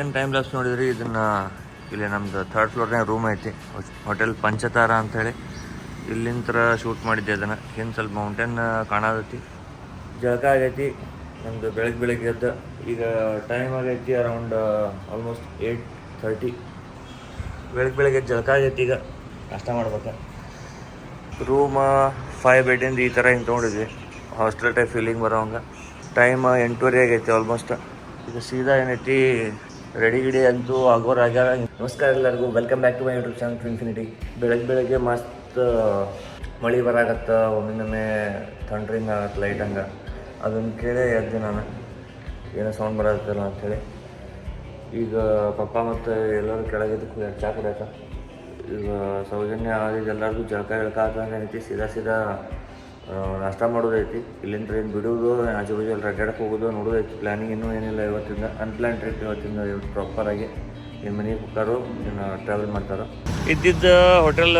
ಏನು time lapse ನೋಡಿದ್ರಿ, ಇದನ್ನು ಇಲ್ಲಿ ನಮ್ಮದು 3rd ಫ್ಲೋರ್ನಾಗ ರೂಮ್ ಐತಿ, ಹೋಟೆಲ್ ಪಂಚತಾರ ಅಂಥೇಳಿ. ಇಲ್ಲಿಂದ ಶೂಟ್ ಮಾಡಿದ್ದೆ ಅದನ್ನು. ಏನು ಸ್ವಲ್ಪ ಮೌಂಟೇನ್ ಕಾಣತೈತಿ, ಜಳಕ ಆಗೈತಿ ನಮ್ಮದು ಬೆಳಗ್ಗೆ ಎದ್ದು. ಈಗ ಟೈಮ್ ಆಗೈತಿ ಅರೌಂಡ್ ಆಲ್ಮೋಸ್ಟ್ 8:30. ಬೆಳಗ್ಗೆ ಜಳಕ ಆಗೈತಿ. ಈಗ ನಾಷ್ಟ ಮಾಡ್ಬೇಕು. ರೂಮ್ 5 ಬೆಡ್ಡಿಂದ ಈ ಥರ ಹಿಂಗೆ ತೊಗೊಂಡಿದ್ವಿ, ಹಾಸ್ಟೆಲ್ ಟೈಪ್ ಫೀಲಿಂಗ್ ಬರೋಂಗೆ. ಟೈಮ್ 8:30 ಆಗೈತಿ ಆಲ್ಮೋಸ್ಟ್. ಈಗ ಸೀದಾ ಏನೈತಿ ರೆಡಿ ಅಂತೂ ಆಗ್ಯಾರ. ನಮಸ್ಕಾರ ಎಲ್ಲರಿಗೂ, welcome back to my YouTube channel infinity. ಬೆಳಗ್ಗೆ ಮಸ್ತ್ ಮಳೆ ಬರಾಗತ್ತ, ಒಮ್ಮೆ ಥಂಡ್ರಿಂಗ್ ಆಗತ್ತೆ ಲೈಟ್ ಹಂಗೆ. ಅದನ್ನು ಕೇಳಿ ಎದ್ದು ನಾನು ಏನೋ ಸೌಂಡ್ ಬರತ್ತಲ್ಲ ಅಂಥೇಳಿ. ಈಗ ಪಪ್ಪ ಮತ್ತು ಎಲ್ಲರೂ ಕೆಳಗಿದ್ದು ಚಾ ಕುಡಿಯತ್ತ. ಈಗ ಸೌಜನ್ಯ ಇದೆಲ್ಲರಿಗೂ ಜಳಕ ಐತಿ. ಸೀದಾ ನಾಷ್ಟ ಮಾಡೋದೈತಿ. ಇಲ್ಲಿಂದ ಏನು ಬಿಡೋದು, ಆಜು ಬಾಜು ಎಲ್ಲ ಅಡ್ಡಾಡಕ್ಕೆ ಹೋಗೋದು ನೋಡೋದೈತಿ. ಪ್ಲ್ಯಾನಿಂಗ್ ಇನ್ನೂ ಏನಿಲ್ಲ ಇವತ್ತಿಂದ. ಅನ್ಪ್ಲ್ಯಾನ್ ಟ್ರಿಪ್ ಇವತ್ತಿಂದ. ಪ್ರಾಪರಾಗಿ ಏನು ಮನೆಗೆ ಹೋಗ್ತಾರೋ ಏನು ಟ್ರಾವೆಲ್ ಮಾಡ್ತಾರೋ. ಇದ್ದಿದ್ದ ಹೋಟೆಲ್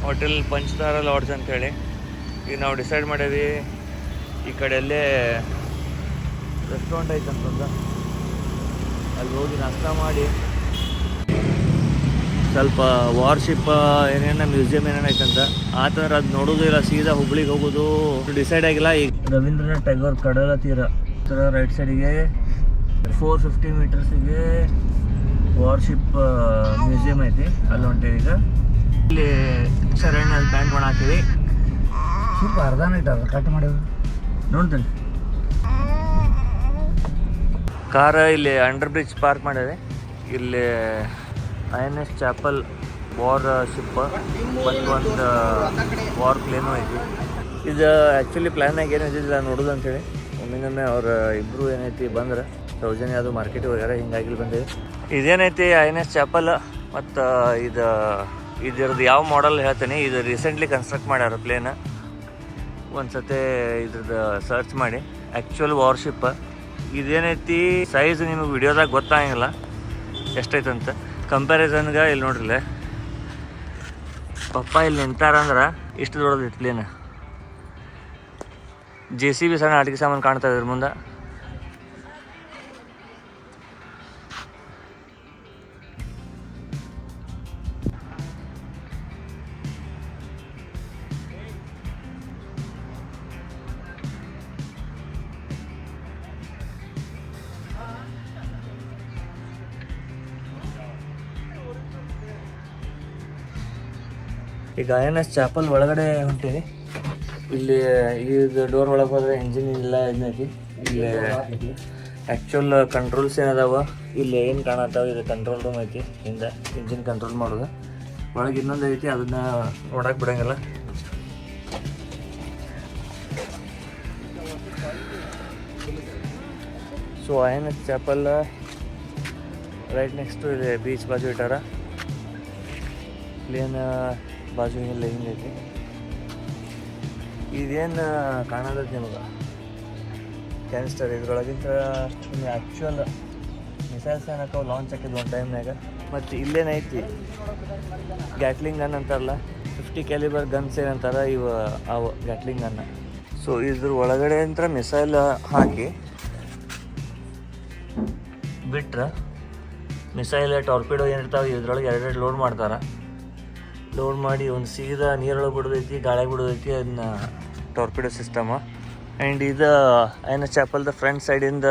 ಹೋಟೆಲ್ ಪಂಚತಾರ ಲಾಡ್ಜ್ ಅಂತೇಳಿ. ಈಗ ನಾವು ಡಿಸೈಡ್ ಮಾಡೀವಿ ಈ ಕಡೆಯಲ್ಲೇ ರೆಸ್ಟೋರೆಂಟ್ ಐತಂತಂದ ಅಲ್ಲಿ ಹೋಗಿ ನಾಷ್ಟ ಮಾಡಿ ಸ್ವಲ್ಪ ವಾರ್ಶಿಪ್ ಏನೇನು ಮ್ಯೂಸಿಯಂ ಐತಂತ ಆ ಥರ ಅದು ನೋಡೋದು ಇಲ್ಲ. ಸೀದಾ ಹುಬ್ಳಿಗೆ ಹೋಗೋದು ಡಿಸೈಡ್ ಆಗಿಲ್ಲ. ಈಗ ರವೀಂದ್ರನಾಥ್ ಟ್ಯಾಗೋರ್ ಕಡಲ ತೀರ ರೈಟ್ ಸೈಡಿಗೆ 450 ಮೀಟರ್ಸಿಗೆ ವಾರ್ಶಿಪ್ ಮ್ಯೂಸಿಯಂ ಐತಿ, ಅಲ್ಲಿ ಹೊಂಟೇವಿ. ಈಗ ಇಲ್ಲಿ ಶರಣ್ಯ ಬ್ಯಾಂಕ್ ಒಣ ಹಾಕಿವಿ. ಸ್ವಲ್ಪ ಅರ್ಧ ನೈಟ್ ಕಟ್ ಮಾಡಿದ್ರು ನೋಡ್ತೇನೆ. ಕಾರ ಇಲ್ಲಿ ಅಂಡರ್ ಬ್ರಿಡ್ಜ್ ಪಾರ್ಕ್ ಮಾಡಿದೆ. ಇಲ್ಲಿ INS ಚಾಪಲ್ ವಾರ್ ಶಿಪ್ ಮತ್ತು ಒಂದು ವಾರ್ ಪ್ಲೇನು ಐತಿ. ಇದು ಆ್ಯಕ್ಚುಲಿ ಪ್ಲ್ಯಾನಾಗ ಏನು ಇದ್ದಿಲ್ಲ ನೋಡೋದು ಅಂಥೇಳಿ. ಒಮ್ಮಿನೊಮ್ಮೆ ಅವ್ರು ಇಬ್ಬರು ಏನೈತಿ ಬಂದ್ರೆ ಸೌಜನ್ಯ ಅದು ಮಾರ್ಕೆಟಿಗೆ ಹೋಗ್ಯಾರ, ಹಿಂಗಾಗಿ ಬಂದೇವಿ. ಇದೇನೈತಿ INS ಚಾಪಲ್. ಮತ್ತು ಇದ್ರದ್ದು ಯಾವ ಮಾಡೆಲ್ ಹೇಳ್ತೀನಿ. ಇದು ರೀಸೆಂಟ್ಲಿ ಕನ್ಸ್ಟ್ರಕ್ಟ್ ಮಾಡ್ಯಾರ ಪ್ಲೇನ್. ಒಂದು ಸತಿ ಇದ್ರದ್ದು ಸರ್ಚ್ ಮಾಡಿ. ಆ್ಯಕ್ಚುಯಲ್ ವಾರ್ಶಿಪ್ ಇದೇನೈತಿ ಸೈಜ್ ನಿಮಗೆ ವಿಡಿಯೋದಾಗ ಗೊತ್ತಾಗಿಲ್ಲ ಎಷ್ಟೈತಂತ. ಕಂಪ್ಯಾರಿಸನ್ಗೆ ಇಲ್ಲಿ ನೋಡ್ರಿಲ್ಲ, ಪಪ್ಪ ಇಲ್ಲಿ ನಿಂತಾರಂದ್ರೆ ಇಷ್ಟು ದೊಡ್ಡದೈತಿ ಪ್ಲೇನ್. JCB ಸಣ್ಣ ಆಟಿಕೆ ಸಾಮಾನು ಕಾಣ್ತಾ ಇದ್ರ ಮುಂದೆ. ಈಗ INS ಚಾಪಲ್ ಒಳಗಡೆ ಹೊಂಟೀವಿ. ಇಲ್ಲಿ ಇದು ಡೋರ್ ಒಳಗೆ ಹೋದರೆ ಇಂಜಿನ್ ಇಲ್ಲ ಇದನ್ನೈತಿ. ಇಲ್ಲಿ ಆ್ಯಕ್ಚುಲ್ ಕಂಟ್ರೋಲ್ಸ್ ಏನದಾವ, ಇಲ್ಲಿ ಏನು ಕಾಣತ್ತಾವ, ಇದು ಕಂಟ್ರೋಲ್ ರೂಮ್ ಐತಿ. ಹಿಂದೆ ಇಂಜಿನ್ ಕಂಟ್ರೋಲ್ ಮಾಡೋದು. ಒಳಗೆ ಇನ್ನೊಂದು ಐತಿ, ಅದನ್ನ ನೋಡಕ್ಕೆ ಬಿಡಂಗಿಲ್ಲ. So INS Chapal right next ಇದೆ, ಬೀಚ್ ಬಾಜು ಇಟ್ಟಾರ. ಪ್ಲೇನ್ ಬಾಜು ಎಲ್ಲ ಹಿಂಗೈತಿ. ಇದೇನು ಕಾಣೋದೈತಿ ನಿಮಗೆ ಕ್ಯಾನಿಸ್ಟರ್. ಇದ್ರೊಳಗಿಂತ ಆ್ಯಕ್ಚುಯಲ್ ಮಿಸೈಲ್ಸ್ ಏನಕ್ಕ ಲಾಂಚ್ ಹಾಕಿದ್ವು ಒಂದು ಟೈಮ್ನಾಗ. ಮತ್ತು ಇಲ್ಲೇನೈತಿ ಗ್ಯಾಟ್ಲಿಂಗ್ ಗನ್ ಅಂತಾರಲ್ಲ, 50 ಕ್ಯಾಲಿಬರ್ ಗನ್ಸ್ ಏನಂತಾರೆ ಇವು, ಅವು ಗ್ಯಾಟ್ಲಿಂಗ್ ಗನ್ನ. ಸೊ ಇದ್ರ ಒಳಗಡೆ ಅಂತ ಮಿಸೈಲ್ ಹಾಕಿ ಬಿಟ್ರೆ ಮಿಸೈಲ್ ಟಾರ್ಪಿಡೋ ಏನಿರ್ತಾವೆ ಇದ್ರೊಳಗೆ 2 ಲೋಡ್ ಮಾಡ್ತಾರೆ. ಲೋಡ್ ಮಾಡಿ ಒಂದು ಸೀದಾ ನೀರೊಳಗೆ ಬಿಡೋದೈತಿ, ಗಾಳಿಗೆ ಬಿಡೋದೈತಿ. ಅದನ್ನ ಟಾರ್ಪಿಡೋ ಸಿಸ್ಟಮ. ಆ್ಯಂಡ್ ಇದು INS ಚಾಪಲ್ದ ಫ್ರಂಟ್ ಸೈಡಿಂದ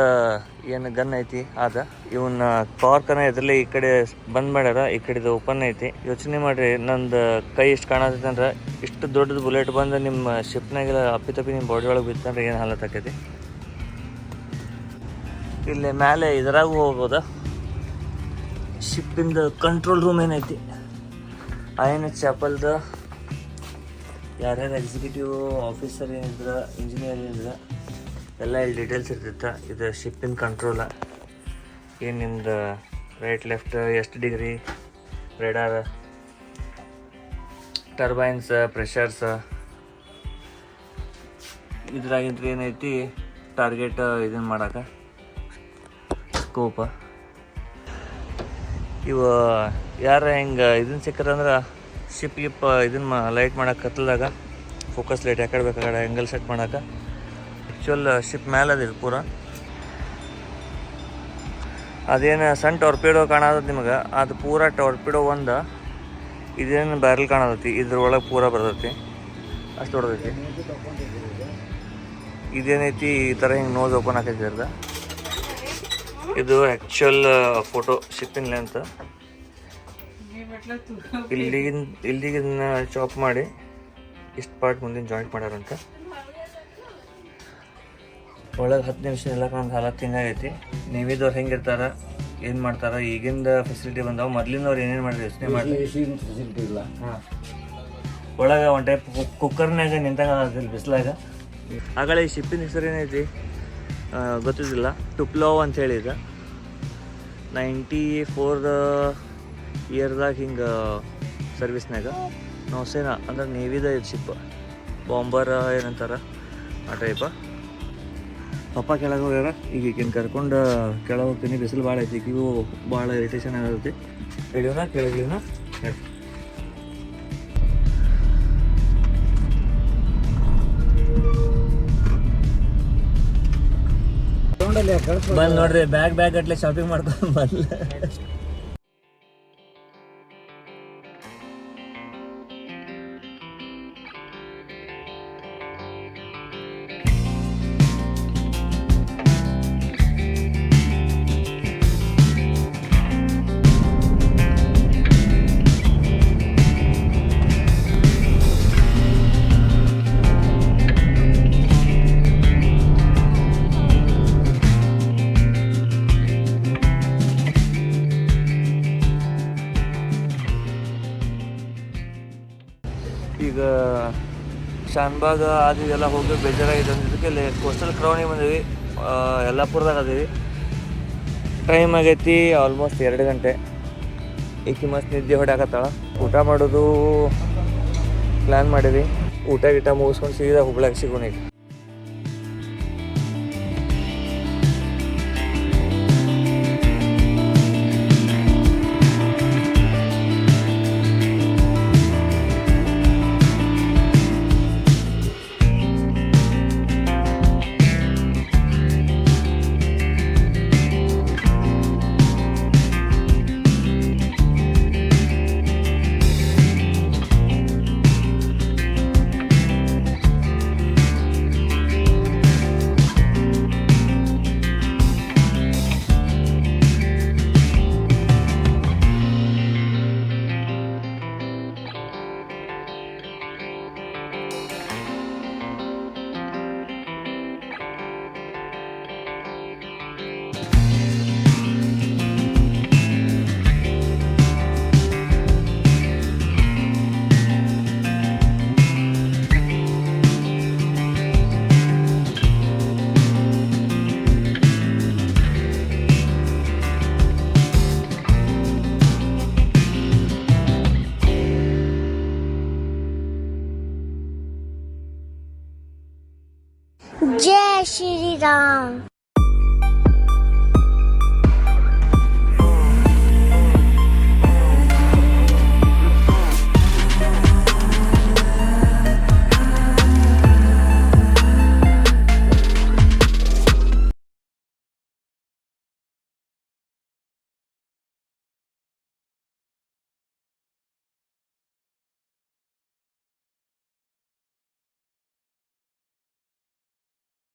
ಏನು ಗನ್ ಐತಿ ಅದ. ಇವನ್ನ ಕಾರ್ಕನ ಎದ್ರಲ್ಲಿ ಈ ಕಡೆ ಬಂದ್ ಮಾಡ್ಯಾರ, ಈ ಕಡೆದು ಓಪನ್ ಐತಿ. ಯೋಚನೆ ಮಾಡಿರಿ, ನಂದು ಕೈ ಇಷ್ಟು ಕಾಣತೈತೆ ಅಂದ್ರೆ ಇಷ್ಟು ದೊಡ್ಡದು ಬುಲೆಟ್ ಬಂದು ನಿಮ್ಮ ಶಿಪ್ನಾಗೆಲ್ಲ ಅಪ್ಪಿತಪ್ಪಿ ನಿಮ್ಮ ಬಾಡಿ ಒಳಗೆ ಬಿತ್ತಂದ್ರೆ ಏನು ಹಾಲತ್ತಾಕೈತಿ. ಇಲ್ಲಿ ಮೇಲೆ ಇದರಾಗೂ ಹೋಗೋದ ಶಿಪ್ಪಿಂದ ಕಂಟ್ರೋಲ್ ರೂಮ್ ಏನೈತಿ. INS ಚಾಪಲ್ದ ಯಾರ್ಯಾರು ಎಕ್ಸಿಕ್ಯೂಟಿವ್ ಆಫೀಸರ್ ಏನಿದ್ರೆ, ಇಂಜಿನಿಯರ್ ಏನಿದ್ರೆ ಎಲ್ಲ ಇಲ್ಲಿ ಡೀಟೇಲ್ಸ್ ಇರ್ತಿತ್ತು. ಇದು ಶಿಪ್ಪಿನ ಕಂಟ್ರೋಲ. ಏನು ನಿಮ್ದು ರೈಟ್ ಲೆಫ್ಟ್ ಎಷ್ಟು ಡಿಗ್ರಿ, ರೆಡಾರ್, ಟರ್ಬೈನ್ಸ್, ಪ್ರೆಷರ್ಸ್. ಇದ್ರಾಗಿಂತ ಏನೈತಿ ಟಾರ್ಗೆಟ್ ಇದನ್ನು ಮಾಡೋಕೆ ಸ್ಕೋಪ. ಇವು ಯಾರು ಹಿಂಗೆ ಇದನ್ನು ಸಿಕ್ಕರಂದ್ರೆ ಶಿಪ್ ಗಿಪ್ ಇದನ್ನು ಲೈಟ್ ಮಾಡೋಕೆ ಕತ್ಲದಾಗ ಫೋಕಸ್ ಲೈಟ್ ಯಾಕಡೆ ಬೇಕಾಗಡೆ ಆ್ಯಂಗಲ್ ಸೆಟ್ ಮಾಡೋಕೆ. ಆ್ಯಕ್ಚುಲ್ ಶಿಪ್ ಮೇಲೆ ಅದಿಲ್ಲ ಪೂರ. ಅದೇನು ಸಣ್ಣ ಟೊರ್ಪಿಡೋ ಕಾಣತೈತಿ ನಿಮಗೆ, ಅದು ಪೂರ ಟೊರ್ಪಿಡೋ ಒಂದು. ಇದೇನು ಬ್ಯಾರಲ್ ಕಾಣತೈತಿ, ಇದ್ರೊಳಗೆ ಪೂರ ಬರ್ತೈತಿ, ಅಷ್ಟು ಹೊಡೆದೈತಿ. ಇದೇನೈತಿ ಈ ಥರ ಹಿಂಗೆ ನೋಸ್ ಓಪನ್ ಆಕೈತಿ ಅರ್ಧ. ಇದು ಆ್ಯಕ್ಚುಯಲ್ ಫೋಟೋ ಶಿಪ್ಪಿಂಗ್ ಲೆಂತ್. ಇಲ್ಲಿಗಿನ್ನ ಚಾಪ್ ಮಾಡಿ ಇಷ್ಟು ಪಾರ್ಟ್ ಮುಂದಿನ ಜಾಯಿಂಟ್ ಮಾಡ್ಯಾರಂತ. ಒಳಗೆ 10 ನಿಮಿಷ ಎಲ್ಲ ಒಂದು ಹಾಲತ್ತು ಹಿಂಗಾಗೈತಿ. ನೀವಿದವ್ರು ಹೆಂಗಿರ್ತಾರ, ಏನು ಮಾಡ್ತಾರ, ಈಗಿಂದ ಫೆಸಿಲಿಟಿ ಬಂದಾವ. ಮೊದ್ಲಿನವ್ರು ಏನೇನು ಮಾಡಿರಿ ಯೋಚನೆ ಮಾಡಿ. ಫೆಸಿಲಿಟಿ ಇಲ್ಲ. ಹಾಂ, ಒಳಗೆ ಒಂದು ಟೈಪ್ ಕುಕ್ಕರ್ನಾಗ ನಿಂತಾಗ ಅದ್ರಲ್ಲಿ ಬಿಸಿಲಾಗ. ಆಗಳ ಈ ಶಿಪ್ಪಿನ ಹೆಸರು ಏನೈತಿ ಗೊತ್ತಿದ್ದಿಲ್ಲ. ಟುಪ್ಲೋ ಅಂತ ಹೇಳಿದ 94 ಇಯರ್ದಾಗ ಹಿಂಗೆ ಸರ್ವಿಸ್ನಾಗ. ನೌಸೇನಾ ಅಂದ್ರೆ ನೇವಿದ ಇದು ಶಿಪ್, ಬಾಂಬರ್ ಏನಂತಾರ ಆ ಟೈಪ. ಪಪ್ಪ ಕೆಳಗೆ ಹೋಗ್ಯಾರ. ಈಗ ಈಗಿನ ಕರ್ಕೊಂಡು ಕೆಳಗೆ ಹೋಗ್ತೀನಿ. ಬಿಸಿಲು ಭಾಳ ಐತಿ, ಈಗಿಗೂ ಭಾಳ ಇರಿಟೇಷನ್ ಆಗತ್ತೆ. ಇಳಿಯೋಣ ಕೆಳಗಿಳಿಯೋಣ. ಬಂದು ನೋಡ್ರಿ, ಬ್ಯಾಗ್ ಗಟ್ಲೆ ಶಾಪಿಂಗ್ ಮಾಡ್ಕೊಂಡು ಬಂದ್ಲ. ಈಗ ಶಾನ್ಬಾಗ್ ಅದು ಎಲ್ಲ ಹೋಗಿ ಬೇಜಾರಾಗಿದೆ ಅಂದಿದ್ದಕ್ಕೆ ಇಲ್ಲಿ ಕೋಸ್ಟಲ್ ಕ್ರೌನಿಗೆ ಬಂದೀವಿ. ಯಲ್ಲಾಪುರದಾಗ ಅದೀವಿ. ಟೈಮ್ ಆಗೈತಿ ಆಲ್ಮೋಸ್ಟ್ 2 ಗಂಟೆ. ಈಕಿ ಮಸ್ತ್ ನಿದ್ದೆ ಹೊಡ್ಯಾಕತ್ತಾಳ. ಊಟ ಮಾಡೋದು ಪ್ಲ್ಯಾನ್ ಮಾಡೀವಿ. ಊಟ ಮುಗಿಸ್ಕೊಂಡು ಸೀದಾ ಹುಬ್ಳ್ಯಾಗ ಸಿಗೋಣ. ಈಗ जय श्री राम।